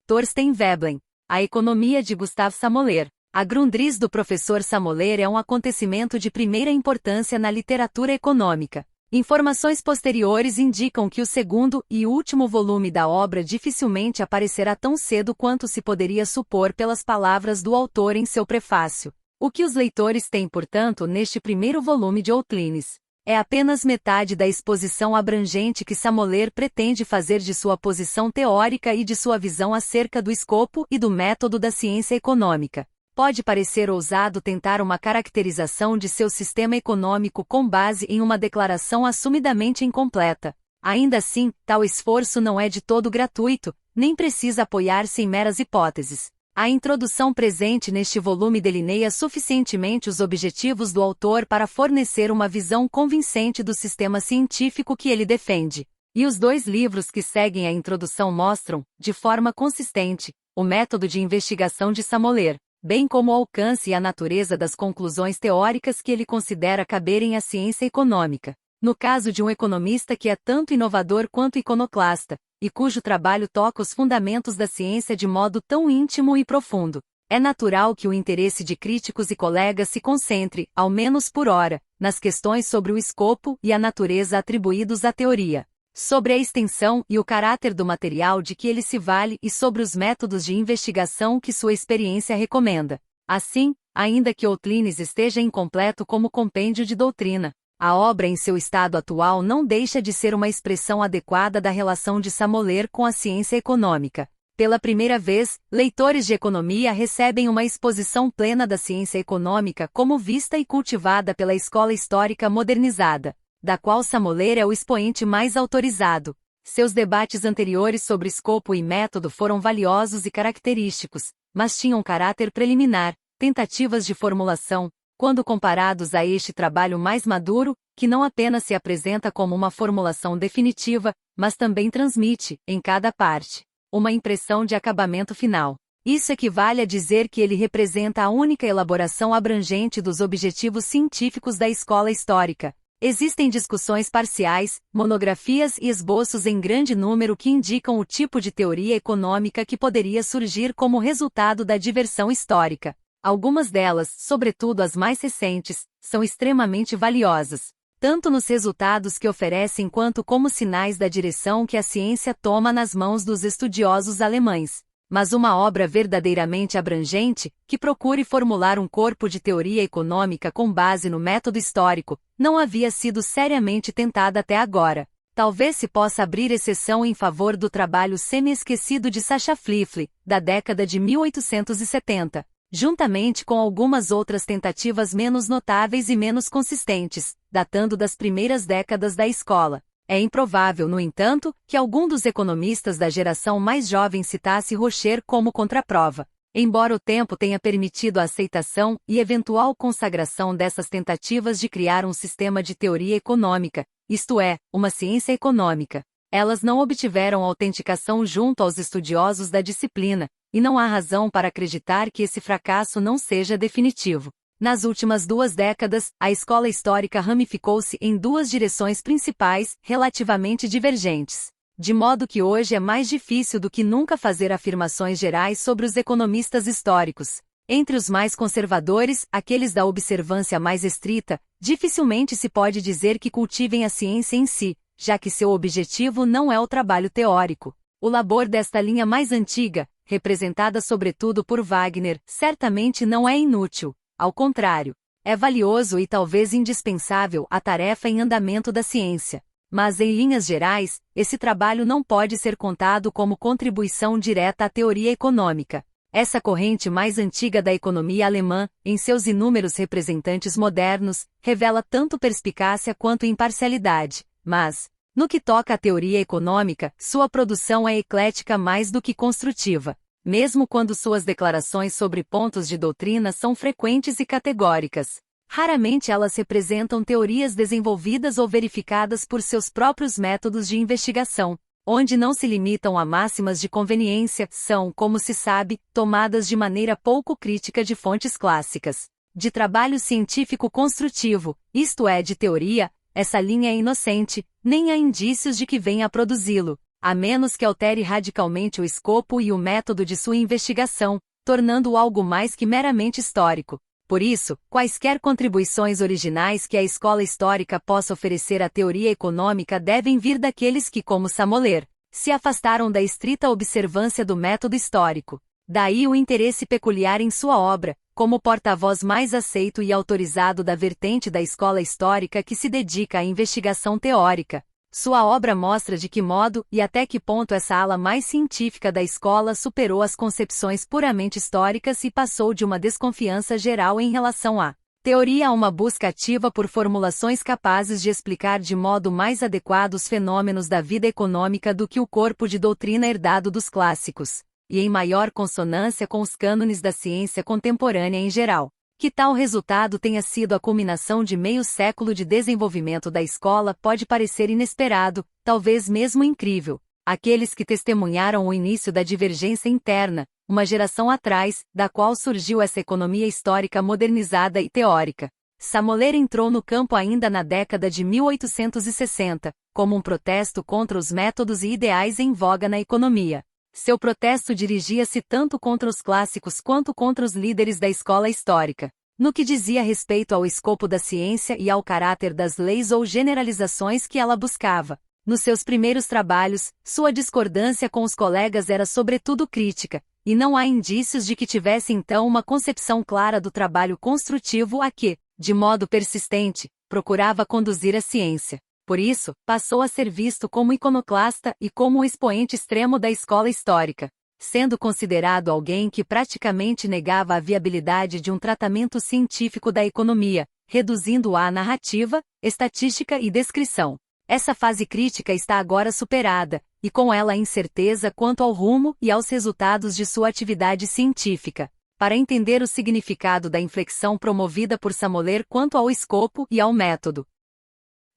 Thorstein Veblen. A economia de Gustav Samolers. A Grundrisse do professor Samolers é um acontecimento de primeira importância na literatura econômica. Informações posteriores indicam que o segundo e último volume da obra dificilmente aparecerá tão cedo quanto se poderia supor pelas palavras do autor em seu prefácio. O que os leitores têm, portanto, neste primeiro volume de Outlines é apenas metade da exposição abrangente que Samolers pretende fazer de sua posição teórica e de sua visão acerca do escopo e do método da ciência econômica. Pode parecer ousado tentar uma caracterização de seu sistema econômico com base em uma declaração assumidamente incompleta. Ainda assim, tal esforço não é de todo gratuito, nem precisa apoiar-se em meras hipóteses. A introdução presente neste volume delineia suficientemente os objetivos do autor para fornecer uma visão convincente do sistema científico que ele defende. E os dois livros que seguem a introdução mostram, de forma consistente, o método de investigação de Samolers, bem como o alcance e a natureza das conclusões teóricas que ele considera caberem à ciência econômica. No caso de um economista que é tanto inovador quanto iconoclasta, e cujo trabalho toca os fundamentos da ciência de modo tão íntimo e profundo, é natural que o interesse de críticos e colegas se concentre, ao menos por ora, nas questões sobre o escopo e a natureza atribuídos à teoria, sobre a extensão e o caráter do material de que ele se vale e sobre os métodos de investigação que sua experiência recomenda. Assim, ainda que Outlines esteja incompleto como compêndio de doutrina, a obra em seu estado atual não deixa de ser uma expressão adequada da relação de Samolers com a ciência econômica. Pela primeira vez, leitores de economia recebem uma exposição plena da ciência econômica como vista e cultivada pela escola histórica modernizada, da qual Samolers é o expoente mais autorizado. Seus debates anteriores sobre escopo e método foram valiosos e característicos, mas tinham caráter preliminar, tentativas de formulação, quando comparados a este trabalho mais maduro, que não apenas se apresenta como uma formulação definitiva, mas também transmite, em cada parte, uma impressão de acabamento final. Isso equivale a dizer que ele representa a única elaboração abrangente dos objetivos científicos da escola histórica. Existem discussões parciais, monografias e esboços em grande número que indicam o tipo de teoria econômica que poderia surgir como resultado da diversão histórica. Algumas delas, sobretudo as mais recentes, são extremamente valiosas, tanto nos resultados que oferecem quanto como sinais da direção que a ciência toma nas mãos dos estudiosos alemães. Mas uma obra verdadeiramente abrangente, que procure formular um corpo de teoria econômica com base no método histórico, não havia sido seriamente tentada até agora. Talvez se possa abrir exceção em favor do trabalho semi-esquecido de Sacha Pfliffle, da década de 1870. Juntamente com algumas outras tentativas menos notáveis e menos consistentes, datando das primeiras décadas da escola. É improvável, no entanto, que algum dos economistas da geração mais jovem citasse Rocher como contraprova. Embora o tempo tenha permitido a aceitação e eventual consagração dessas tentativas de criar um sistema de teoria econômica, isto é, uma ciência econômica, elas não obtiveram autenticação junto aos estudiosos da disciplina, e não há razão para acreditar que esse fracasso não seja definitivo. Nas últimas 2 décadas, a escola histórica ramificou-se em 2 direções principais, relativamente divergentes. De modo que hoje é mais difícil do que nunca fazer afirmações gerais sobre os economistas históricos. Entre os mais conservadores, aqueles da observância mais estrita, dificilmente se pode dizer que cultivem a ciência em si, já que seu objetivo não é o trabalho teórico. O labor desta linha mais antiga, representada sobretudo por Wagner, certamente não é inútil. Ao contrário, é valioso e talvez indispensável à tarefa em andamento da ciência. Mas em linhas gerais, esse trabalho não pode ser contado como contribuição direta à teoria econômica. Essa corrente mais antiga da economia alemã, em seus inúmeros representantes modernos, revela tanto perspicácia quanto imparcialidade, mas, no que toca à teoria econômica, sua produção é eclética mais do que construtiva, mesmo quando suas declarações sobre pontos de doutrina são frequentes e categóricas. Raramente elas representam teorias desenvolvidas ou verificadas por seus próprios métodos de investigação, onde não se limitam a máximas de conveniência, são, como se sabe, tomadas de maneira pouco crítica de fontes clássicas. De trabalho científico construtivo, isto é, de teoria, essa linha é inocente, nem há indícios de que venha a produzi-lo. a menos que altere radicalmente o escopo e o método de sua investigação, tornando-o algo mais que meramente histórico. Por isso, quaisquer contribuições originais que a escola histórica possa oferecer à teoria econômica devem vir daqueles que, como Samoler, se afastaram da estrita observância do método histórico. Daí o interesse peculiar em sua obra, como porta-voz mais aceito e autorizado da vertente da escola histórica que se dedica à investigação teórica. Sua obra mostra de que modo e até que ponto essa ala mais científica da escola superou as concepções puramente históricas e passou de uma desconfiança geral em relação à teoria a uma busca ativa por formulações capazes de explicar de modo mais adequado os fenômenos da vida econômica do que o corpo de doutrina herdado dos clássicos, e em maior consonância com os cânones da ciência contemporânea em geral. Que tal resultado tenha sido a culminação de meio século de desenvolvimento da escola pode parecer inesperado, talvez mesmo incrível. Aqueles que testemunharam o início da divergência interna, uma geração atrás, da qual surgiu essa economia histórica modernizada e teórica. Samoler entrou no campo ainda na década de 1860, como um protesto contra os métodos e ideais em voga na economia. Seu protesto dirigia-se tanto contra os clássicos quanto contra os líderes da escola histórica. No que dizia respeito ao escopo da ciência e ao caráter das leis ou generalizações que ela buscava. Nos seus primeiros trabalhos, sua discordância com os colegas era sobretudo crítica, e não há indícios de que tivesse então uma concepção clara do trabalho construtivo a que, de modo persistente, procurava conduzir a ciência. Por isso, passou a ser visto como iconoclasta e como um expoente extremo da escola histórica, sendo considerado alguém que praticamente negava a viabilidade de um tratamento científico da economia, reduzindo-a à narrativa, estatística e descrição. Essa fase crítica está agora superada, e com ela a incerteza quanto ao rumo e aos resultados de sua atividade científica. Para entender o significado da inflexão promovida por Samoler quanto ao escopo e ao método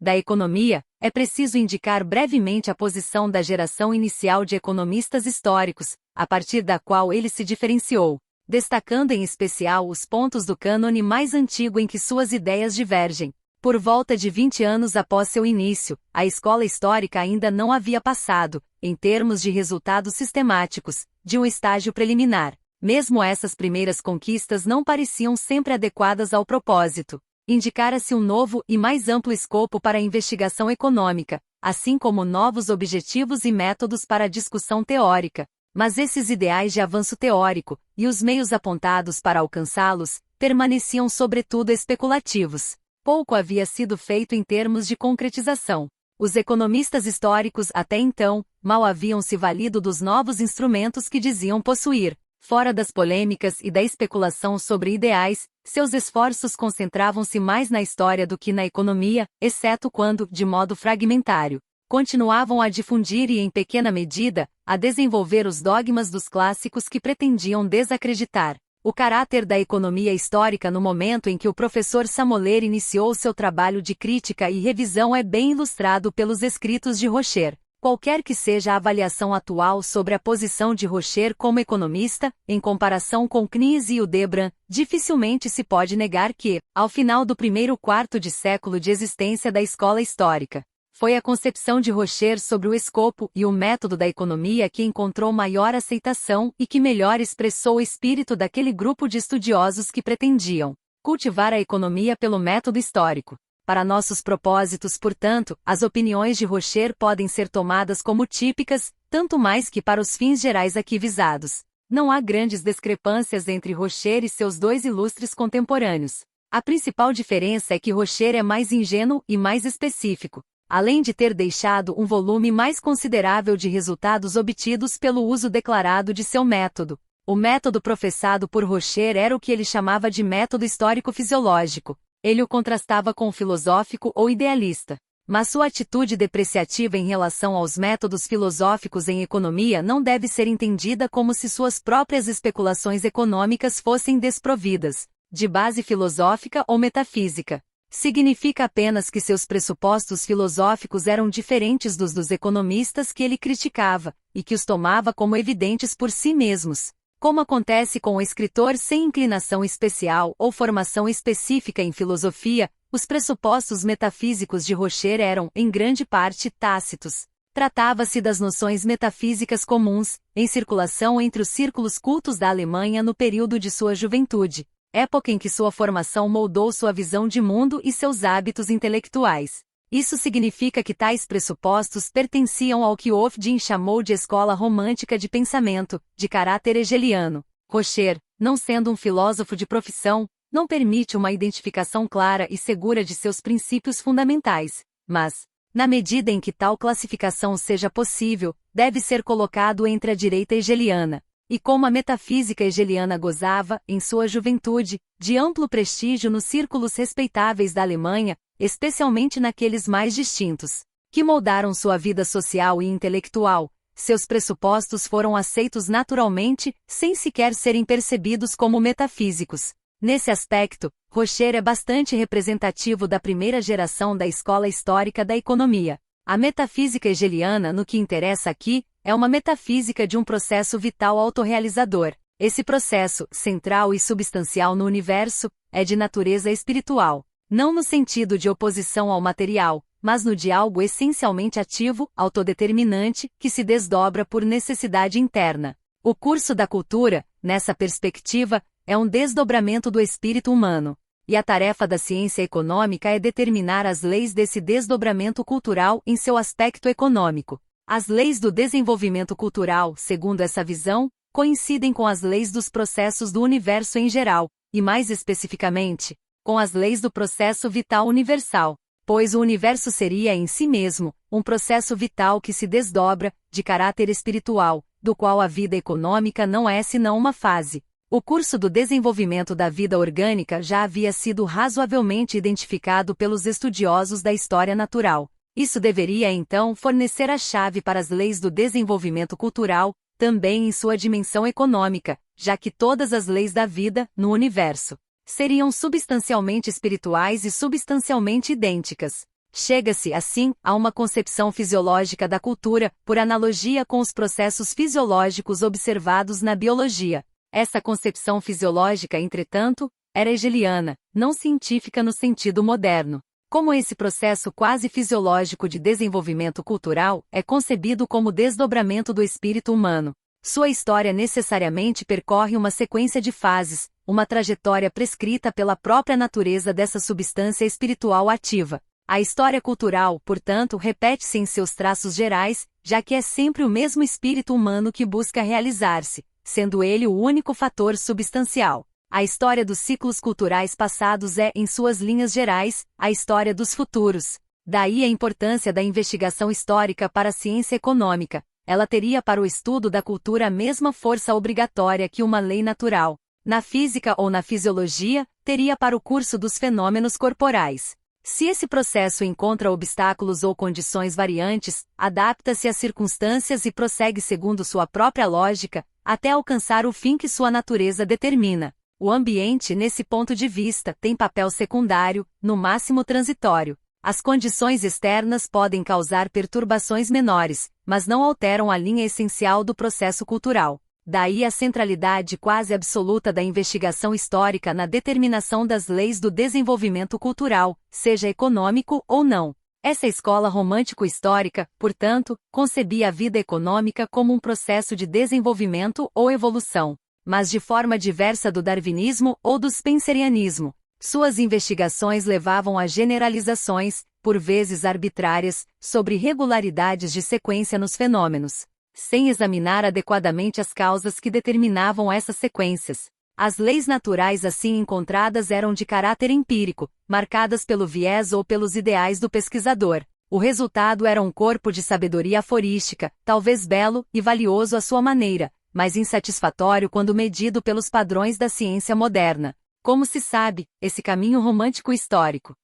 da economia, é preciso indicar brevemente a posição da geração inicial de economistas históricos, a partir da qual ele se diferenciou, destacando em especial os pontos do cânone mais antigo em que suas ideias divergem. Por volta de 20 anos após seu início, a escola histórica ainda não havia passado, em termos de resultados sistemáticos, de um estágio preliminar. Mesmo essas primeiras conquistas não pareciam sempre adequadas ao propósito. Indicara-se um novo e mais amplo escopo para a investigação econômica, assim como novos objetivos e métodos para a discussão teórica. Mas esses ideais de avanço teórico, e os meios apontados para alcançá-los, permaneciam sobretudo especulativos. Pouco havia sido feito em termos de concretização. Os economistas históricos até então, mal haviam se valido dos novos instrumentos que diziam possuir. Fora das polêmicas e da especulação sobre ideais, seus esforços concentravam-se mais na história do que na economia, exceto quando, de modo fragmentário, continuavam a difundir e, em pequena medida, a desenvolver os dogmas dos clássicos que pretendiam desacreditar o caráter da economia histórica no momento em que o professor Samoler iniciou seu trabalho de crítica e revisão é bem ilustrado pelos escritos de Rocher. Qualquer que seja a avaliação atual sobre a posição de Rocher como economista, em comparação com Knies e Hildebrandt, dificilmente se pode negar que, ao final do primeiro quarto de século de existência da escola histórica, foi a concepção de Rocher sobre o escopo e o método da economia que encontrou maior aceitação e que melhor expressou o espírito daquele grupo de estudiosos que pretendiam cultivar a economia pelo método histórico. Para nossos propósitos, portanto, as opiniões de Rocher podem ser tomadas como típicas, tanto mais que para os fins gerais aqui visados. Não há grandes discrepâncias entre Rocher e seus dois ilustres contemporâneos. A principal diferença é que Rocher é mais ingênuo e mais específico, além de ter deixado um volume mais considerável de resultados obtidos pelo uso declarado de seu método. O método professado por Rocher era o que ele chamava de método histórico-fisiológico. Ele o contrastava com o filosófico ou idealista. Mas sua atitude depreciativa em relação aos métodos filosóficos em economia não deve ser entendida como se suas próprias especulações econômicas fossem desprovidas de base filosófica ou metafísica. Significa apenas que seus pressupostos filosóficos eram diferentes dos economistas que ele criticava, e que os tomava como evidentes por si mesmos. Como acontece com o escritor sem inclinação especial ou formação específica em filosofia, os pressupostos metafísicos de Rocher eram, em grande parte, tácitos. Tratava-se das noções metafísicas comuns, em circulação entre os círculos cultos da Alemanha no período de sua juventude, época em que sua formação moldou sua visão de mundo e seus hábitos intelectuais. Isso significa que tais pressupostos pertenciam ao que Hofding chamou de escola romântica de pensamento, de caráter hegeliano. Rocher, não sendo um filósofo de profissão, não permite uma identificação clara e segura de seus princípios fundamentais, mas, na medida em que tal classificação seja possível, deve ser colocado entre a direita hegeliana. E como a metafísica hegeliana gozava, em sua juventude, de amplo prestígio nos círculos respeitáveis da Alemanha, especialmente naqueles mais distintos, que moldaram sua vida social e intelectual, seus pressupostos foram aceitos naturalmente, sem sequer serem percebidos como metafísicos. Nesse aspecto, Rocher é bastante representativo da primeira geração da escola histórica da economia. A metafísica hegeliana, no que interessa aqui, é uma metafísica de um processo vital autorrealizador. Esse processo, central e substancial no universo, é de natureza espiritual, não no sentido de oposição ao material, mas no de algo essencialmente ativo, autodeterminante, que se desdobra por necessidade interna. O curso da cultura, nessa perspectiva, é um desdobramento do espírito humano, e a tarefa da ciência econômica é determinar as leis desse desdobramento cultural em seu aspecto econômico. As leis do desenvolvimento cultural, segundo essa visão, coincidem com as leis dos processos do universo em geral, e mais especificamente, com as leis do processo vital universal, pois o universo seria em si mesmo um processo vital que se desdobra, de caráter espiritual, do qual a vida econômica não é senão uma fase. O curso do desenvolvimento da vida orgânica já havia sido razoavelmente identificado pelos estudiosos da história natural. Isso deveria então fornecer a chave para as leis do desenvolvimento cultural, também em sua dimensão econômica, já que todas as leis da vida, no universo, seriam substancialmente espirituais e substancialmente idênticas. Chega-se, assim, a uma concepção fisiológica da cultura, por analogia com os processos fisiológicos observados na biologia. Essa concepção fisiológica, entretanto, era hegeliana, não científica no sentido moderno. Como esse processo quase fisiológico de desenvolvimento cultural é concebido como desdobramento do espírito humano, sua história necessariamente percorre uma sequência de fases, uma trajetória prescrita pela própria natureza dessa substância espiritual ativa. A história cultural, portanto, repete-se em seus traços gerais, já que é sempre o mesmo espírito humano que busca realizar-se, sendo ele o único fator substancial. A história dos ciclos culturais passados é, em suas linhas gerais, a história dos futuros. Daí a importância da investigação histórica para a ciência econômica. Ela teria para o estudo da cultura a mesma força obrigatória que uma lei natural. Na física ou na fisiologia, teria para o curso dos fenômenos corporais. Se esse processo encontra obstáculos ou condições variantes, adapta-se às circunstâncias e prossegue segundo sua própria lógica, até alcançar o fim que sua natureza determina. O ambiente, nesse ponto de vista, tem papel secundário, no máximo transitório. As condições externas podem causar perturbações menores, mas não alteram a linha essencial do processo cultural. Daí a centralidade quase absoluta da investigação histórica na determinação das leis do desenvolvimento cultural, seja econômico ou não. Essa escola romântico-histórica, portanto, concebia a vida econômica como um processo de desenvolvimento ou evolução, mas de forma diversa do darwinismo ou do spencerianismo. Suas investigações levavam a generalizações, por vezes arbitrárias, sobre regularidades de sequência nos fenômenos, sem examinar adequadamente as causas que determinavam essas sequências. As leis naturais assim encontradas eram de caráter empírico, marcadas pelo viés ou pelos ideais do pesquisador. O resultado era um corpo de sabedoria aforística, talvez belo e valioso à sua maneira, mas insatisfatório quando medido pelos padrões da ciência moderna. Como se sabe, esse caminho romântico histórico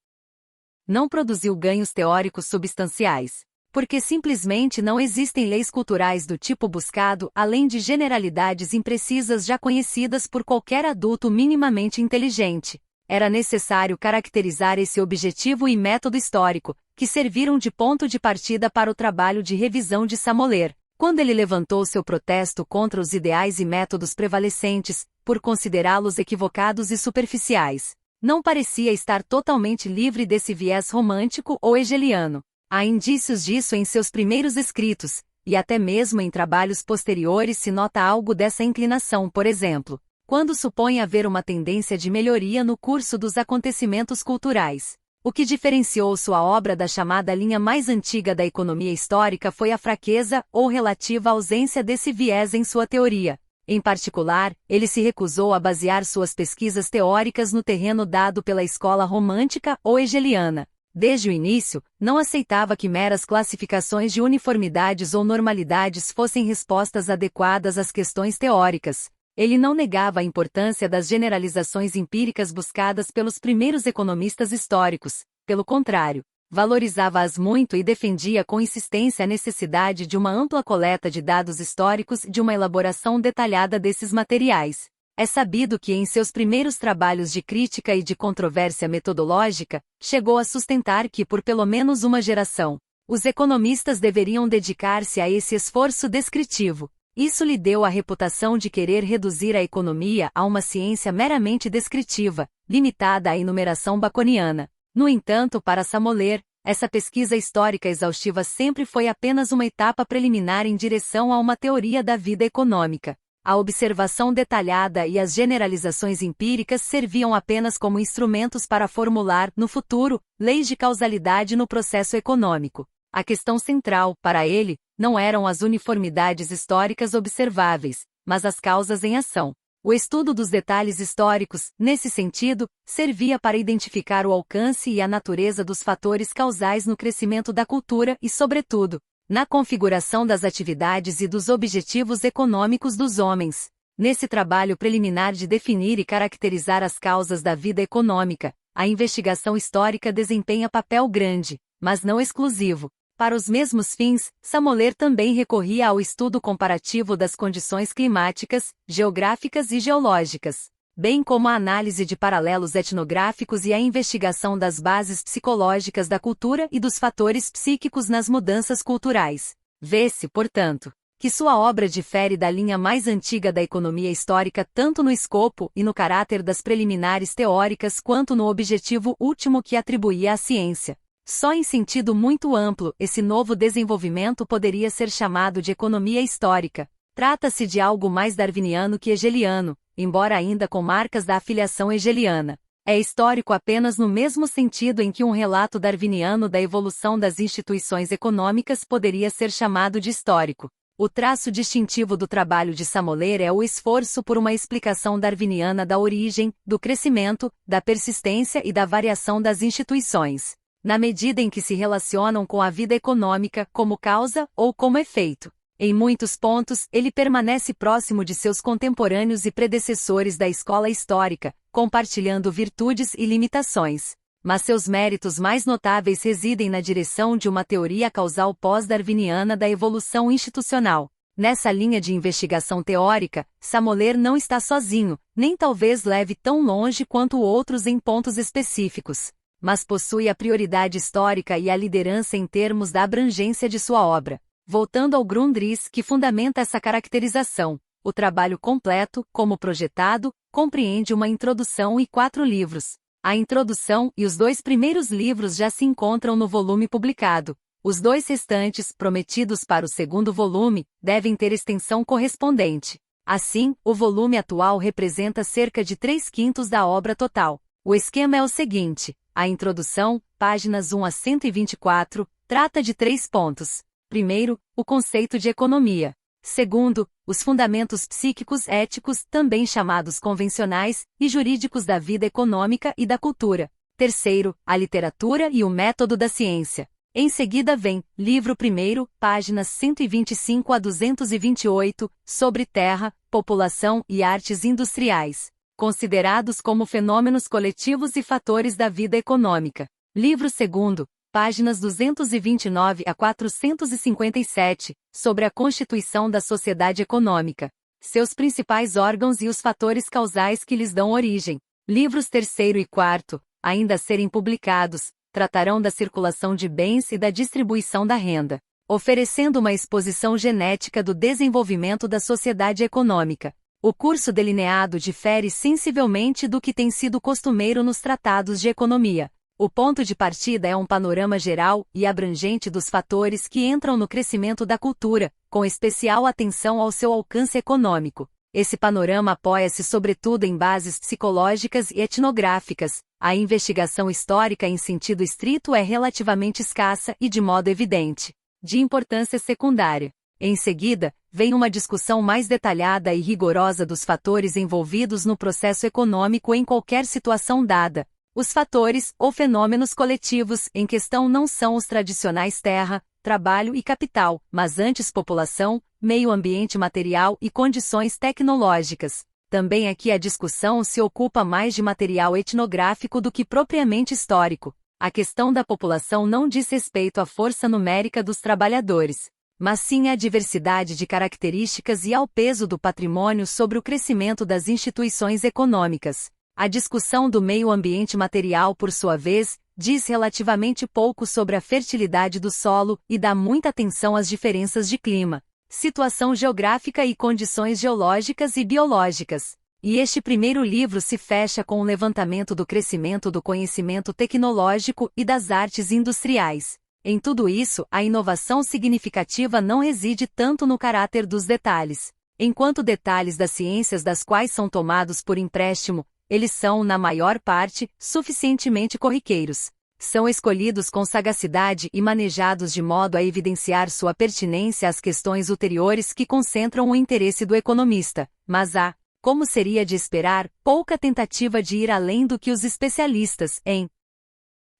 não produziu ganhos teóricos substanciais, porque simplesmente não existem leis culturais do tipo buscado além de generalidades imprecisas já conhecidas por qualquer adulto minimamente inteligente. Era necessário caracterizar esse objetivo e método histórico, que serviram de ponto de partida para o trabalho de revisão de Samoler, quando ele levantou seu protesto contra os ideais e métodos prevalecentes, por considerá-los equivocados e superficiais. Não parecia estar totalmente livre desse viés romântico ou hegeliano. Há indícios disso em seus primeiros escritos, e até mesmo em trabalhos posteriores se nota algo dessa inclinação, por exemplo, quando supõe haver uma tendência de melhoria no curso dos acontecimentos culturais. O que diferenciou sua obra da chamada linha mais antiga da economia histórica foi a fraqueza ou relativa ausência desse viés em sua teoria. Em particular, ele se recusou a basear suas pesquisas teóricas no terreno dado pela escola romântica ou hegeliana. Desde o início, não aceitava que meras classificações de uniformidades ou normalidades fossem respostas adequadas às questões teóricas. Ele não negava a importância das generalizações empíricas buscadas pelos primeiros economistas históricos. Pelo contrário, valorizava-as muito e defendia com insistência a necessidade de uma ampla coleta de dados históricos e de uma elaboração detalhada desses materiais. É sabido que em seus primeiros trabalhos de crítica e de controvérsia metodológica, chegou a sustentar que por pelo menos uma geração, os economistas deveriam dedicar-se a esse esforço descritivo. Isso lhe deu a reputação de querer reduzir a economia a uma ciência meramente descritiva, limitada à enumeração baconiana. No entanto, para Samoler, essa pesquisa histórica exaustiva sempre foi apenas uma etapa preliminar em direção a uma teoria da vida econômica. A observação detalhada e as generalizações empíricas serviam apenas como instrumentos para formular, no futuro, leis de causalidade no processo econômico. A questão central, para ele, não eram as uniformidades históricas observáveis, mas as causas em ação. O estudo dos detalhes históricos, nesse sentido, servia para identificar o alcance e a natureza dos fatores causais no crescimento da cultura e, sobretudo, na configuração das atividades e dos objetivos econômicos dos homens. Nesse trabalho preliminar de definir e caracterizar as causas da vida econômica, a investigação histórica desempenha papel grande, mas não exclusivo. Para os mesmos fins, Samoler também recorria ao estudo comparativo das condições climáticas, geográficas e geológicas, bem como a análise de paralelos etnográficos e a investigação das bases psicológicas da cultura e dos fatores psíquicos nas mudanças culturais. Vê-se, portanto, que sua obra difere da linha mais antiga da economia histórica tanto no escopo e no caráter das preliminares teóricas quanto no objetivo último que atribuía à ciência. Só em sentido muito amplo, esse novo desenvolvimento poderia ser chamado de economia histórica. Trata-se de algo mais darwiniano que hegeliano, embora ainda com marcas da afiliação hegeliana. É histórico apenas no mesmo sentido em que um relato darwiniano da evolução das instituições econômicas poderia ser chamado de histórico. O traço distintivo do trabalho de Samoler é o esforço por uma explicação darwiniana da origem, do crescimento, da persistência e da variação das instituições, na medida em que se relacionam com a vida econômica, como causa ou como efeito. Em muitos pontos, ele permanece próximo de seus contemporâneos e predecessores da escola histórica, compartilhando virtudes e limitações. Mas seus méritos mais notáveis residem na direção de uma teoria causal pós-darwiniana da evolução institucional. Nessa linha de investigação teórica, Samoler não está sozinho, nem talvez leve tão longe quanto outros em pontos específicos, mas possui a prioridade histórica e a liderança em termos da abrangência de sua obra. Voltando ao Grundrisse, que fundamenta essa caracterização, o trabalho completo, como projetado, compreende uma introdução e 4 livros. A introdução e os 2 primeiros livros já se encontram no volume publicado. Os 2 restantes, prometidos para o segundo volume, devem ter extensão correspondente. Assim, o volume atual representa cerca de 3/5 da obra total. O esquema é o seguinte: a introdução, páginas 1 a 124, trata de 3 pontos. Primeiro, o conceito de economia. Segundo, os fundamentos psíquicos éticos, também chamados convencionais, e jurídicos da vida econômica e da cultura. Terceiro, a literatura e o método da ciência. Em seguida vem, livro primeiro, páginas 125 a 228, sobre terra, população e artes industriais, considerados como fenômenos coletivos e fatores da vida econômica. Livro segundo, páginas 229 a 457, sobre a constituição da sociedade econômica, seus principais órgãos e os fatores causais que lhes dão origem. Livros terceiro e quarto, ainda a serem publicados, tratarão da circulação de bens e da distribuição da renda, oferecendo uma exposição genética do desenvolvimento da sociedade econômica. O curso delineado difere sensivelmente do que tem sido costumeiro nos tratados de economia. O ponto de partida é um panorama geral e abrangente dos fatores que entram no crescimento da cultura, com especial atenção ao seu alcance econômico. Esse panorama apoia-se sobretudo em bases psicológicas e etnográficas. A investigação histórica em sentido estrito é relativamente escassa e de modo evidente de importância secundária. Em seguida, vem uma discussão mais detalhada e rigorosa dos fatores envolvidos no processo econômico em qualquer situação dada. Os fatores ou fenômenos coletivos em questão não são os tradicionais terra, trabalho e capital, mas antes população, meio ambiente material e condições tecnológicas. Também aqui a discussão se ocupa mais de material etnográfico do que propriamente histórico. A questão da população não diz respeito à força numérica dos trabalhadores, mas sim à diversidade de características e ao peso do patrimônio sobre o crescimento das instituições econômicas. A discussão do meio ambiente material, por sua vez, diz relativamente pouco sobre a fertilidade do solo e dá muita atenção às diferenças de clima, situação geográfica e condições geológicas e biológicas. E este primeiro livro se fecha com o levantamento do crescimento do conhecimento tecnológico e das artes industriais. Em tudo isso, a inovação significativa não reside tanto no caráter dos detalhes. Enquanto detalhes das ciências das quais são tomados por empréstimo, eles são, na maior parte, suficientemente corriqueiros. São escolhidos com sagacidade e manejados de modo a evidenciar sua pertinência às questões ulteriores que concentram o interesse do economista, mas há, como seria de esperar, pouca tentativa de ir além do que os especialistas em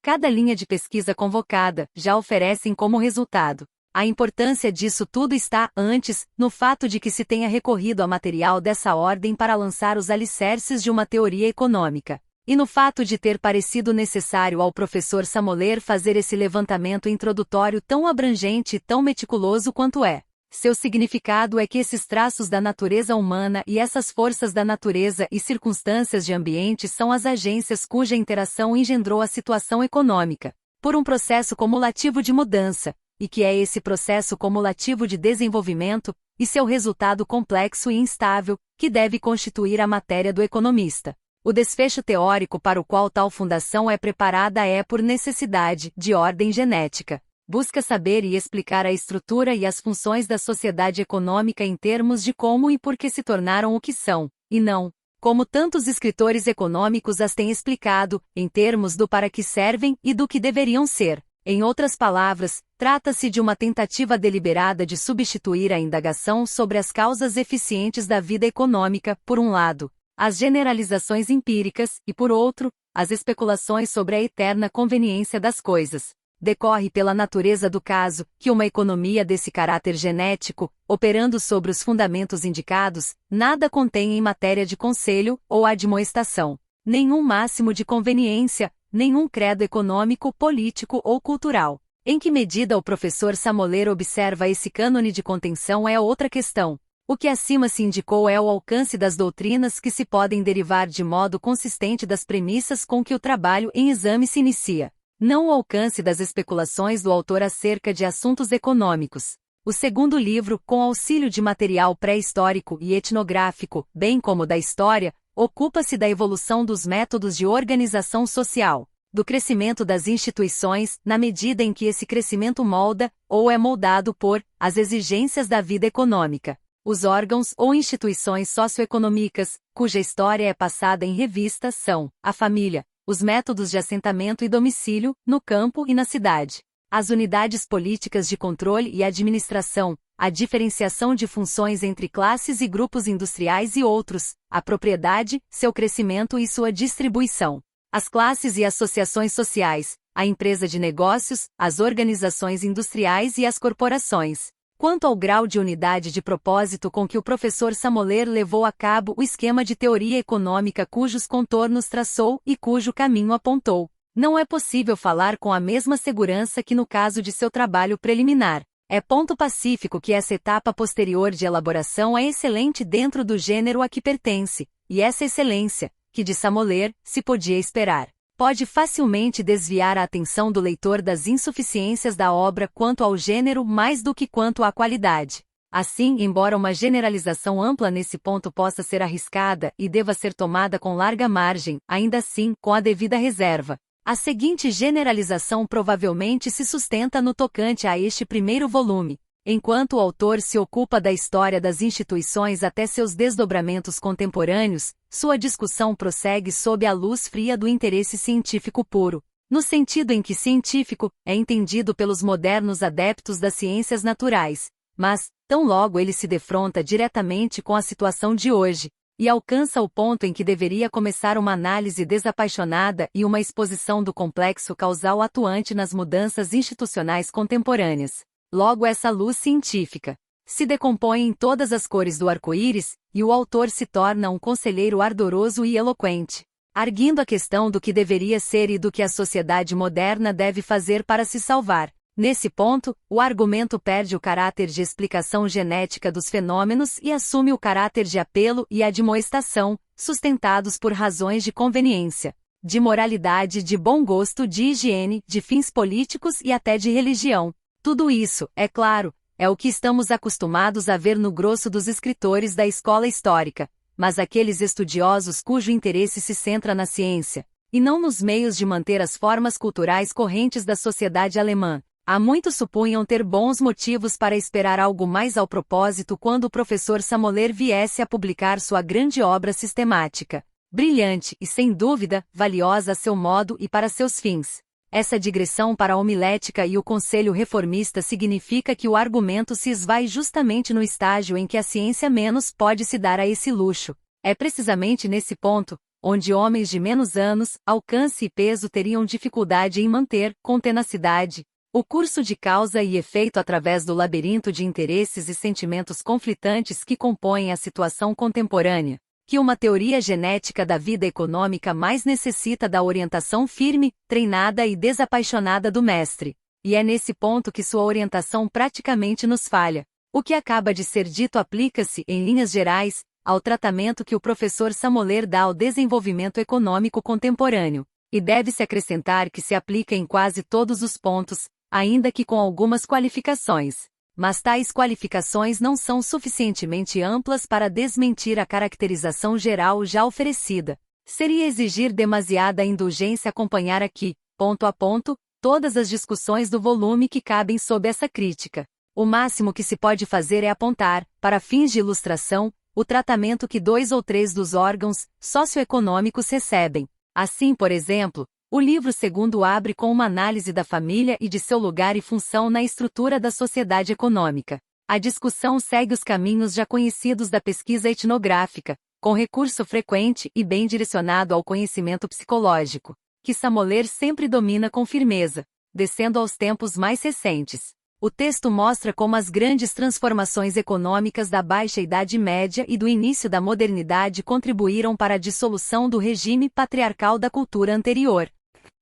cada linha de pesquisa convocada já oferecem como resultado. A importância disso tudo está, antes, no fato de que se tenha recorrido a material dessa ordem para lançar os alicerces de uma teoria econômica, e no fato de ter parecido necessário ao professor Samoler fazer esse levantamento introdutório tão abrangente e tão meticuloso quanto é. Seu significado é que esses traços da natureza humana e essas forças da natureza e circunstâncias de ambiente são as agências cuja interação engendrou a situação econômica, por um processo cumulativo de mudança, e que é esse processo cumulativo de desenvolvimento, e seu resultado complexo e instável, que deve constituir a matéria do economista. O desfecho teórico para o qual tal fundação é preparada é, por necessidade, de ordem genética. Busca saber e explicar a estrutura e as funções da sociedade econômica em termos de como e por que se tornaram o que são, e não, como tantos escritores econômicos as têm explicado, em termos do para que servem e do que deveriam ser. Em outras palavras, trata-se de uma tentativa deliberada de substituir a indagação sobre as causas eficientes da vida econômica, por um lado, as generalizações empíricas, e por outro, as especulações sobre a eterna conveniência das coisas. Decorre pela natureza do caso, que uma economia desse caráter genético, operando sobre os fundamentos indicados, nada contém em matéria de conselho ou admoestação, nenhum máximo de conveniência, nenhum credo econômico, político ou cultural. Em que medida o professor Samoler observa esse cânone de contenção é outra questão. O que acima se indicou é o alcance das doutrinas que se podem derivar de modo consistente das premissas com que o trabalho em exame se inicia, não o alcance das especulações do autor acerca de assuntos econômicos. O segundo livro, com auxílio de material pré-histórico e etnográfico, bem como da história, ocupa-se da evolução dos métodos de organização social, do crescimento das instituições, na medida em que esse crescimento molda, ou é moldado por, as exigências da vida econômica. Os órgãos ou instituições socioeconômicas, cuja história é passada em revista, são a família, os métodos de assentamento e domicílio, no campo e na cidade, as unidades políticas de controle e administração, a diferenciação de funções entre classes e grupos industriais e outros, a propriedade, seu crescimento e sua distribuição, as classes e associações sociais, a empresa de negócios, as organizações industriais e as corporações. Quanto ao grau de unidade de propósito com que o professor Samoler levou a cabo o esquema de teoria econômica cujos contornos traçou e cujo caminho apontou, não é possível falar com a mesma segurança que no caso de seu trabalho preliminar. É ponto pacífico que essa etapa posterior de elaboração é excelente dentro do gênero a que pertence, e essa excelência, que de Samoler se podia esperar, pode facilmente desviar a atenção do leitor das insuficiências da obra quanto ao gênero mais do que quanto à qualidade. Assim, embora uma generalização ampla nesse ponto possa ser arriscada e deva ser tomada com larga margem, ainda assim, com a devida reserva, A seguinte generalização provavelmente se sustenta no tocante a este primeiro volume. Enquanto o autor se ocupa da história das instituições até seus desdobramentos contemporâneos, sua discussão prossegue sob a luz fria do interesse científico puro, no sentido em que científico é entendido pelos modernos adeptos das ciências naturais, mas, tão logo ele se defronta diretamente com a situação de hoje, e alcança o ponto em que deveria começar uma análise desapaixonada e uma exposição do complexo causal atuante nas mudanças institucionais contemporâneas. Logo essa luz científica se decompõe em todas as cores do arco-íris, e o autor se torna um conselheiro ardoroso e eloquente, arguindo a questão do que deveria ser e do que a sociedade moderna deve fazer para se salvar. Nesse ponto, o argumento perde o caráter de explicação genética dos fenômenos e assume o caráter de apelo e admoestação, sustentados por razões de conveniência, de moralidade, de bom gosto, de higiene, de fins políticos e até de religião. Tudo isso, é claro, é o que estamos acostumados a ver no grosso dos escritores da escola histórica, mas aqueles estudiosos cujo interesse se centra na ciência, e não nos meios de manter as formas culturais correntes da sociedade alemã, há muito supunham ter bons motivos para esperar algo mais ao propósito quando o professor Samoler viesse a publicar sua grande obra sistemática, brilhante e, sem dúvida, valiosa a seu modo e para seus fins. Essa digressão para a homilética e o conselho reformista significa que o argumento se esvai justamente no estágio em que a ciência menos pode se dar a esse luxo. É precisamente nesse ponto, onde homens de menos anos, alcance e peso teriam dificuldade em manter, com tenacidade, o curso de causa e efeito através do labirinto de interesses e sentimentos conflitantes que compõem a situação contemporânea, que uma teoria genética da vida econômica mais necessita da orientação firme, treinada e desapaixonada do mestre. E é nesse ponto que sua orientação praticamente nos falha. O que acaba de ser dito aplica-se, em linhas gerais, ao tratamento que o professor Samoler dá ao desenvolvimento econômico contemporâneo, e deve-se acrescentar que se aplica em quase todos os pontos, ainda que com algumas qualificações. Mas tais qualificações não são suficientemente amplas para desmentir a caracterização geral já oferecida. Seria exigir demasiada indulgência acompanhar aqui, ponto a ponto, todas as discussões do volume que cabem sob essa crítica. O máximo que se pode fazer é apontar, para fins de ilustração, o tratamento que 2 ou 3 dos órgãos socioeconômicos recebem. Assim, por exemplo, o livro segundo abre com uma análise da família e de seu lugar e função na estrutura da sociedade econômica. A discussão segue os caminhos já conhecidos da pesquisa etnográfica, com recurso frequente e bem direcionado ao conhecimento psicológico, que Samoler sempre domina com firmeza, descendo aos tempos mais recentes. O texto mostra como as grandes transformações econômicas da Baixa Idade Média e do início da modernidade contribuíram para a dissolução do regime patriarcal da cultura anterior.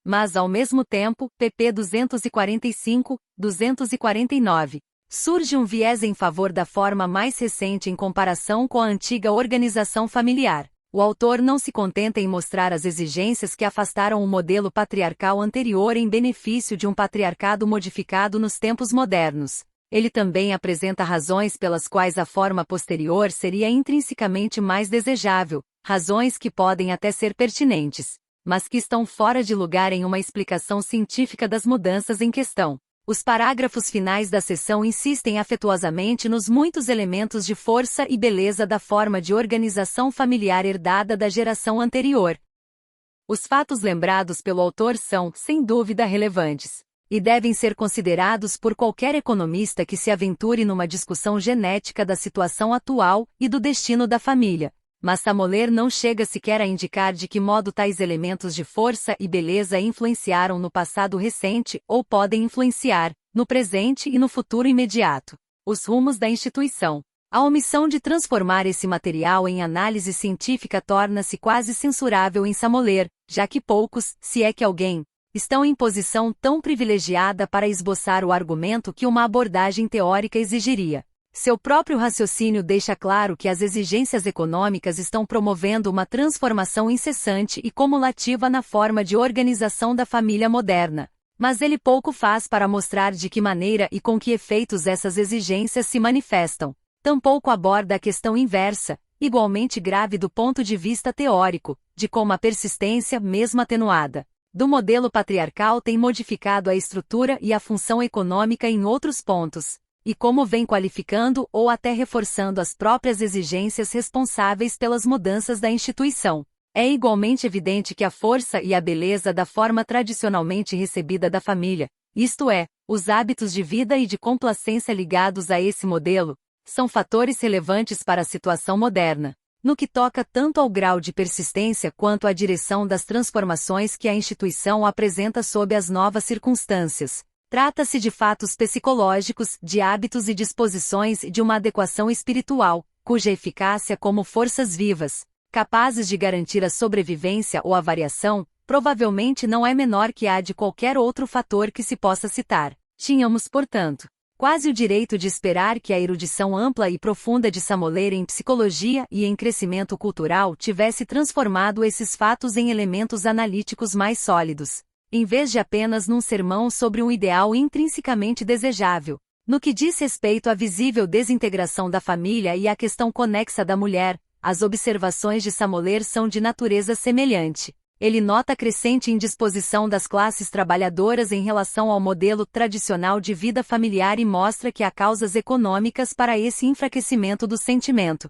Mas ao mesmo tempo, pp 245, 249, surge um viés em favor da forma mais recente em comparação com a antiga organização familiar. O autor não se contenta em mostrar as exigências que afastaram o modelo patriarcal anterior em benefício de um patriarcado modificado nos tempos modernos. Ele também apresenta razões pelas quais a forma posterior seria intrinsecamente mais desejável, razões que podem até ser pertinentes, mas que estão fora de lugar em uma explicação científica das mudanças em questão. Os parágrafos finais da seção insistem afetuosamente nos muitos elementos de força e beleza da forma de organização familiar herdada da geração anterior. Os fatos lembrados pelo autor são, sem dúvida, relevantes, e devem ser considerados por qualquer economista que se aventure numa discussão genética da situação atual e do destino da família. Mas Samoler não chega sequer a indicar de que modo tais elementos de força e beleza influenciaram no passado recente ou podem influenciar, no presente e no futuro imediato, os rumos da instituição. A omissão de transformar esse material em análise científica torna-se quase censurável em Samoler, já que poucos, se é que alguém, estão em posição tão privilegiada para esboçar o argumento que uma abordagem teórica exigiria. Seu próprio raciocínio deixa claro que as exigências econômicas estão promovendo uma transformação incessante e cumulativa na forma de organização da família moderna. Mas ele pouco faz para mostrar de que maneira e com que efeitos essas exigências se manifestam. Tampouco aborda a questão inversa, igualmente grave do ponto de vista teórico, de como a persistência, mesmo atenuada, do modelo patriarcal tem modificado a estrutura e a função econômica em outros pontos, e como vem qualificando ou até reforçando as próprias exigências responsáveis pelas mudanças da instituição. É igualmente evidente que a força e a beleza da forma tradicionalmente recebida da família, isto é, os hábitos de vida e de complacência ligados a esse modelo, são fatores relevantes para a situação moderna, no que toca tanto ao grau de persistência quanto à direção das transformações que a instituição apresenta sob as novas circunstâncias. Trata-se de fatos psicológicos, de hábitos e disposições e de uma adequação espiritual, cuja eficácia como forças vivas, capazes de garantir a sobrevivência ou a variação, provavelmente não é menor que a de qualquer outro fator que se possa citar. Tínhamos, portanto, quase o direito de esperar que a erudição ampla e profunda de Samoler em psicologia e em crescimento cultural tivesse transformado esses fatos em elementos analíticos mais sólidos, em vez de apenas num sermão sobre um ideal intrinsecamente desejável. No que diz respeito à visível desintegração da família e à questão conexa da mulher, as observações de Samoler são de natureza semelhante. Ele nota a crescente indisposição das classes trabalhadoras em relação ao modelo tradicional de vida familiar e mostra que há causas econômicas para esse enfraquecimento do sentimento.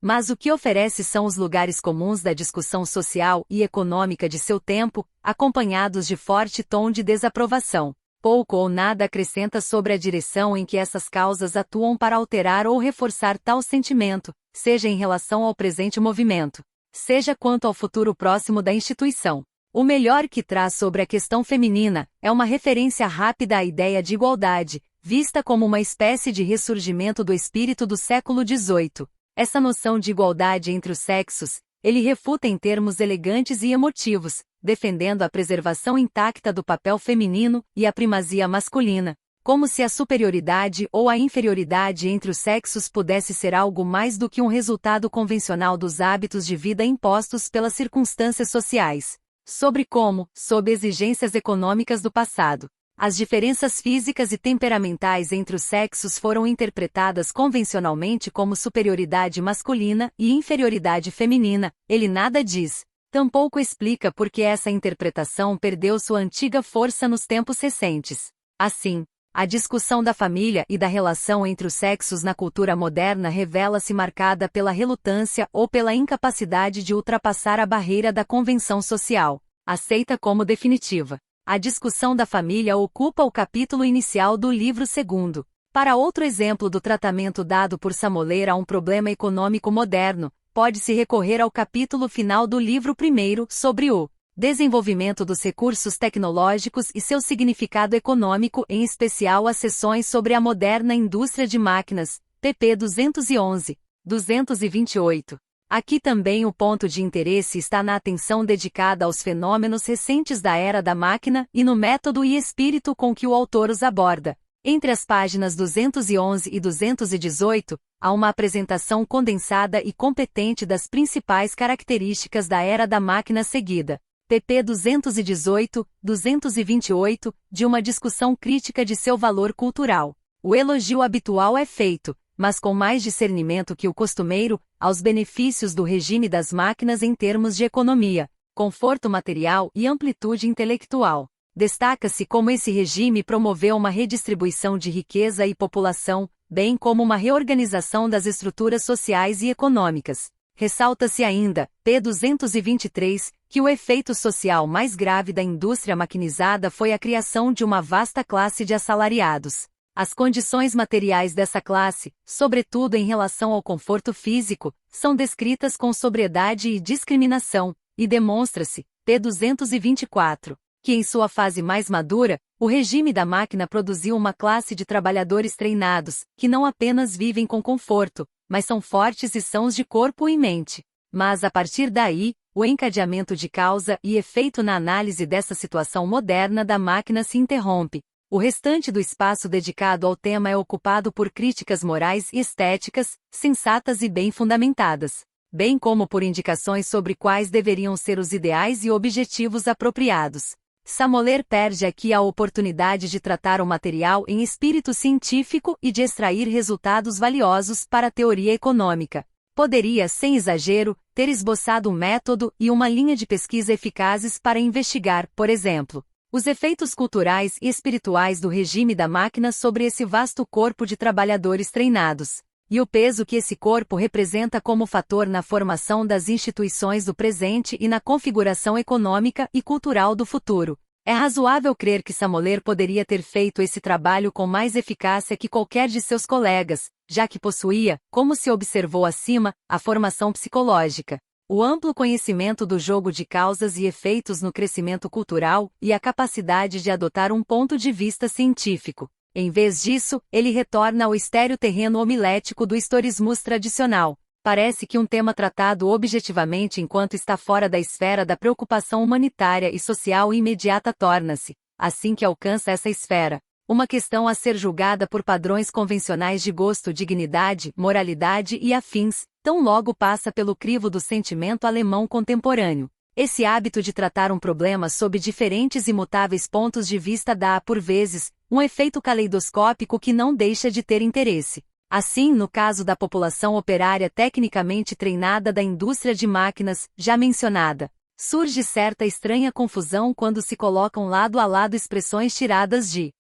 Mas o que oferece são os lugares comuns da discussão social e econômica de seu tempo, acompanhados de forte tom de desaprovação. Pouco ou nada acrescenta sobre a direção em que essas causas atuam para alterar ou reforçar tal sentimento, seja em relação ao presente movimento, seja quanto ao futuro próximo da instituição. O melhor que traz sobre a questão feminina é uma referência rápida à ideia de igualdade, vista como uma espécie de ressurgimento do espírito do século XVIII. Essa noção de igualdade entre os sexos, ele refuta em termos elegantes e emotivos, defendendo a preservação intacta do papel feminino e a primazia masculina, como se a superioridade ou a inferioridade entre os sexos pudesse ser algo mais do que um resultado convencional dos hábitos de vida impostos pelas circunstâncias sociais, sobre como, sob exigências econômicas do passado, as diferenças físicas e temperamentais entre os sexos foram interpretadas convencionalmente como superioridade masculina e inferioridade feminina. Ele nada diz. Tampouco explica por que essa interpretação perdeu sua antiga força nos tempos recentes. Assim, a discussão da família e da relação entre os sexos na cultura moderna revela-se marcada pela relutância ou pela incapacidade de ultrapassar a barreira da convenção social, aceita como definitiva. A discussão da família ocupa o capítulo inicial do livro segundo. Para outro exemplo do tratamento dado por Samoler a um problema econômico moderno, pode-se recorrer ao capítulo final do livro primeiro sobre o desenvolvimento dos recursos tecnológicos e seu significado econômico, em especial as seções sobre a moderna indústria de máquinas, pp. 211, 228. Aqui também o ponto de interesse está na atenção dedicada aos fenômenos recentes da era da máquina e no método e espírito com que o autor os aborda. Entre as páginas 211 e 218, há uma apresentação condensada e competente das principais características da era da máquina seguida, pp. 218, 228, de uma discussão crítica de seu valor cultural. O elogio habitual é feito, mas com mais discernimento que o costumeiro, aos benefícios do regime das máquinas em termos de economia, conforto material e amplitude intelectual. Destaca-se como esse regime promoveu uma redistribuição de riqueza e população, bem como uma reorganização das estruturas sociais e econômicas. Ressalta-se ainda, p. 223, que o efeito social mais grave da indústria maquinizada foi a criação de uma vasta classe de assalariados. As condições materiais dessa classe, sobretudo em relação ao conforto físico, são descritas com sobriedade e discriminação, e demonstra-se, p. 224, que em sua fase mais madura, o regime da máquina produziu uma classe de trabalhadores treinados, que não apenas vivem com conforto, mas são fortes e sãos de corpo e mente. Mas a partir daí, o encadeamento de causa e efeito na análise dessa situação moderna da máquina se interrompe. O restante do espaço dedicado ao tema é ocupado por críticas morais e estéticas, sensatas e bem fundamentadas, bem como por indicações sobre quais deveriam ser os ideais e objetivos apropriados. Samoler perde aqui a oportunidade de tratar o material em espírito científico e de extrair resultados valiosos para a teoria econômica. Poderia, sem exagero, ter esboçado um método e uma linha de pesquisa eficazes para investigar, por exemplo, os efeitos culturais e espirituais do regime da máquina sobre esse vasto corpo de trabalhadores treinados, e o peso que esse corpo representa como fator na formação das instituições do presente e na configuração econômica e cultural do futuro. É razoável crer que Samoler poderia ter feito esse trabalho com mais eficácia que qualquer de seus colegas, já que possuía, como se observou acima, a formação psicológica, o amplo conhecimento do jogo de causas e efeitos no crescimento cultural e a capacidade de adotar um ponto de vista científico. Em vez disso, ele retorna ao estéril terreno homilético do historismus tradicional. Parece que um tema tratado objetivamente enquanto está fora da esfera da preocupação humanitária e social imediata torna-se, assim que alcança essa esfera, uma questão a ser julgada por padrões convencionais de gosto, dignidade, moralidade e afins, tão logo passa pelo crivo do sentimento alemão contemporâneo. Esse hábito de tratar um problema sob diferentes e mutáveis pontos de vista dá, por vezes, um efeito caleidoscópico que não deixa de ter interesse. Assim, no caso da população operária tecnicamente treinada da indústria de máquinas, já mencionada, surge certa estranha confusão quando se colocam lado a lado expressões tiradas de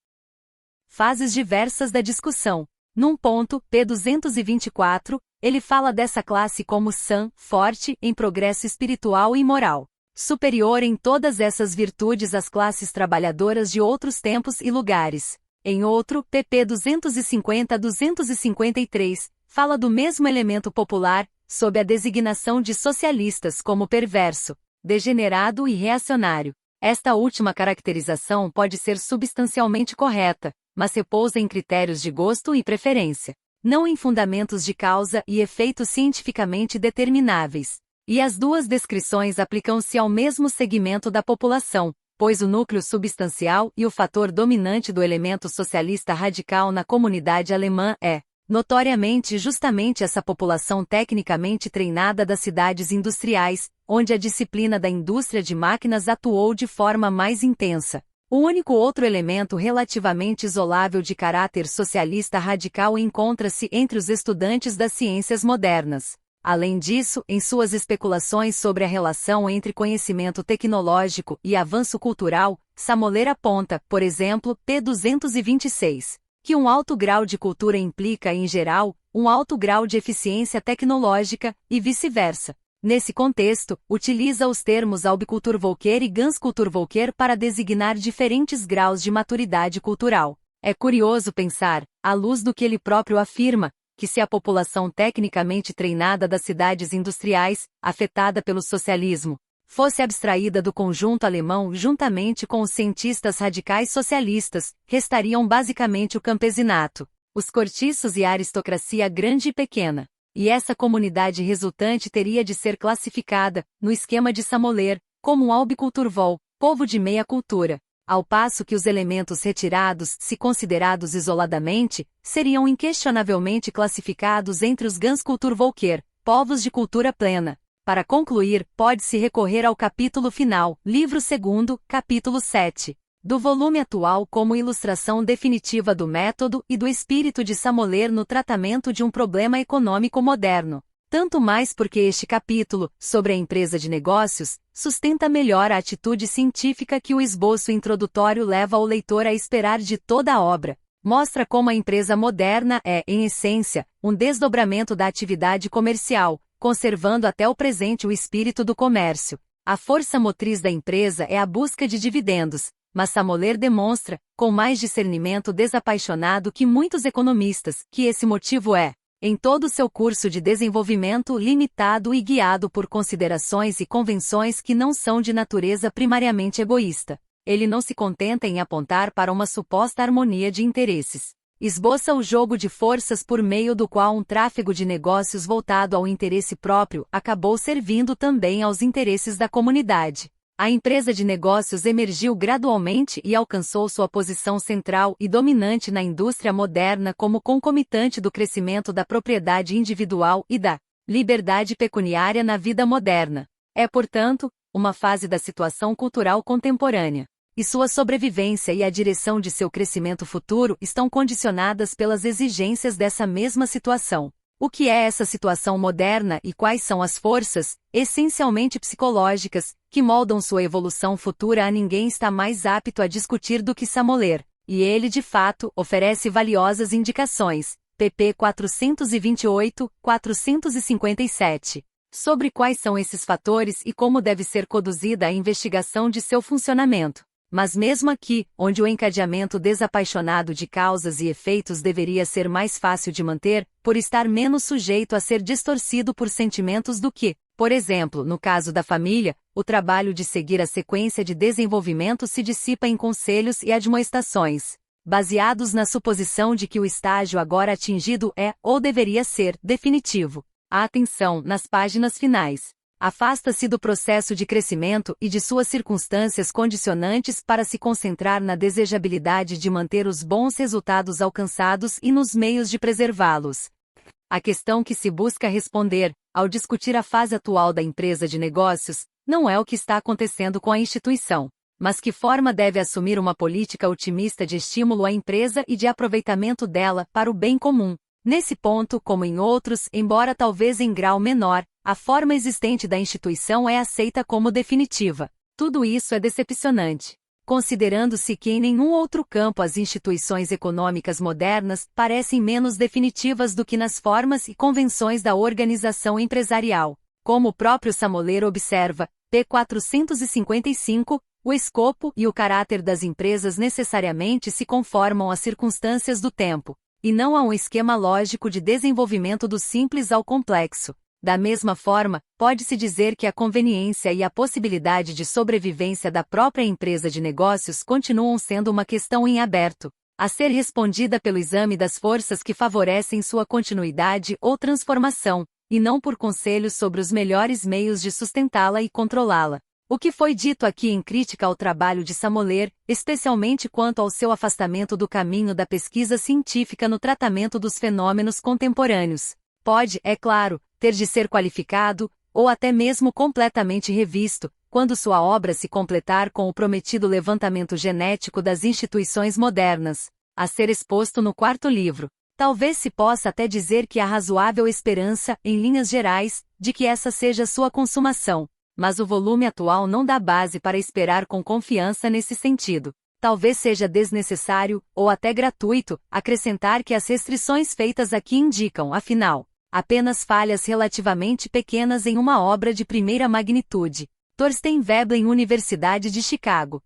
fases diversas da discussão. Num ponto, p. 224, ele fala dessa classe como sã, forte, em progresso espiritual e moral, superior em todas essas virtudes às classes trabalhadoras de outros tempos e lugares. Em outro, pp. 250-253, fala do mesmo elemento popular, sob a designação de socialistas como perverso, degenerado e reacionário. Esta última caracterização pode ser substancialmente correta, mas repousa em critérios de gosto e preferência, não em fundamentos de causa e efeito cientificamente determináveis. E as duas descrições aplicam-se ao mesmo segmento da população, pois o núcleo substancial e o fator dominante do elemento socialista radical na comunidade alemã é, notoriamente, justamente essa população tecnicamente treinada das cidades industriais, onde a disciplina da indústria de máquinas atuou de forma mais intensa. O único outro elemento relativamente isolável de caráter socialista radical encontra-se entre os estudantes das ciências modernas. Além disso, em suas especulações sobre a relação entre conhecimento tecnológico e avanço cultural, Samoler aponta, por exemplo, p. 226, que um alto grau de cultura implica, em geral, um alto grau de eficiência tecnológica, e vice-versa. Nesse contexto, utiliza os termos Albikulturvolker e Ganzkulturvolker para designar diferentes graus de maturidade cultural. É curioso pensar, à luz do que ele próprio afirma, que se a população tecnicamente treinada das cidades industriais, afetada pelo socialismo, fosse abstraída do conjunto alemão juntamente com os cientistas radicais socialistas, restariam basicamente o campesinato, os cortiços e a aristocracia grande e pequena. E essa comunidade resultante teria de ser classificada, no esquema de Samoler, como um Albikulturvol, povo de meia cultura, ao passo que os elementos retirados, se considerados isoladamente, seriam inquestionavelmente classificados entre os Ganzkulturvolker, povos de cultura plena. Para concluir, pode-se recorrer ao capítulo final, livro 2º, capítulo 7, do volume atual como ilustração definitiva do método e do espírito de Samoler no tratamento de um problema econômico moderno. Tanto mais porque este capítulo, sobre a empresa de negócios, sustenta melhor a atitude científica que o esboço introdutório leva o leitor a esperar de toda a obra. Mostra como a empresa moderna é, em essência, um desdobramento da atividade comercial, conservando até o presente o espírito do comércio. A força motriz da empresa é a busca de dividendos, mas Samoler demonstra, com mais discernimento desapaixonado que muitos economistas, que esse motivo é, em todo o seu curso de desenvolvimento limitado e guiado por considerações e convenções que não são de natureza primariamente egoísta. Ele não se contenta em apontar para uma suposta harmonia de interesses. Esboça o jogo de forças por meio do qual um tráfego de negócios voltado ao interesse próprio acabou servindo também aos interesses da comunidade. A empresa de negócios emergiu gradualmente e alcançou sua posição central e dominante na indústria moderna como concomitante do crescimento da propriedade individual e da liberdade pecuniária na vida moderna. É, portanto, uma fase da situação cultural contemporânea. E sua sobrevivência e a direção de seu crescimento futuro estão condicionadas pelas exigências dessa mesma situação. O que é essa situação moderna e quais são as forças, essencialmente psicológicas, que moldam sua evolução futura? Ninguém está mais apto a discutir do que Samoler, e ele de fato oferece valiosas indicações, pp 428, 457, sobre quais são esses fatores e como deve ser conduzida a investigação de seu funcionamento. Mas mesmo aqui, onde o encadeamento desapaixonado de causas e efeitos deveria ser mais fácil de manter, por estar menos sujeito a ser distorcido por sentimentos do que, por exemplo, no caso da família, o trabalho de seguir a sequência de desenvolvimento se dissipa em conselhos e admoestações, baseados na suposição de que o estágio agora atingido é, ou deveria ser, definitivo. A atenção, nas páginas finais, afasta-se do processo de crescimento e de suas circunstâncias condicionantes para se concentrar na desejabilidade de manter os bons resultados alcançados e nos meios de preservá-los. A questão que se busca responder, ao discutir a fase atual da empresa de negócios, não é o que está acontecendo com a instituição, mas que forma deve assumir uma política otimista de estímulo à empresa e de aproveitamento dela para o bem comum. Nesse ponto, como em outros, embora talvez em grau menor, a forma existente da instituição é aceita como definitiva. Tudo isso é decepcionante, considerando-se que em nenhum outro campo as instituições econômicas modernas parecem menos definitivas do que nas formas e convenções da organização empresarial. Como o próprio Samoler observa, p. 455, o escopo e o caráter das empresas necessariamente se conformam às circunstâncias do tempo, e não a um esquema lógico de desenvolvimento do simples ao complexo. Da mesma forma, pode-se dizer que a conveniência e a possibilidade de sobrevivência da própria empresa de negócios continuam sendo uma questão em aberto, a ser respondida pelo exame das forças que favorecem sua continuidade ou transformação, e não por conselhos sobre os melhores meios de sustentá-la e controlá-la. O que foi dito aqui em crítica ao trabalho de Samoler, especialmente quanto ao seu afastamento do caminho da pesquisa científica no tratamento dos fenômenos contemporâneos, pode, é claro, ter de ser qualificado, ou até mesmo completamente revisto, quando sua obra se completar com o prometido levantamento genético das instituições modernas, a ser exposto no quarto livro. Talvez se possa até dizer que há razoável esperança, em linhas gerais, de que essa seja sua consumação. Mas o volume atual não dá base para esperar com confiança nesse sentido. Talvez seja desnecessário, ou até gratuito, acrescentar que as restrições feitas aqui indicam, afinal, apenas falhas relativamente pequenas em uma obra de primeira magnitude. Thorstein Veblen, Universidade de Chicago.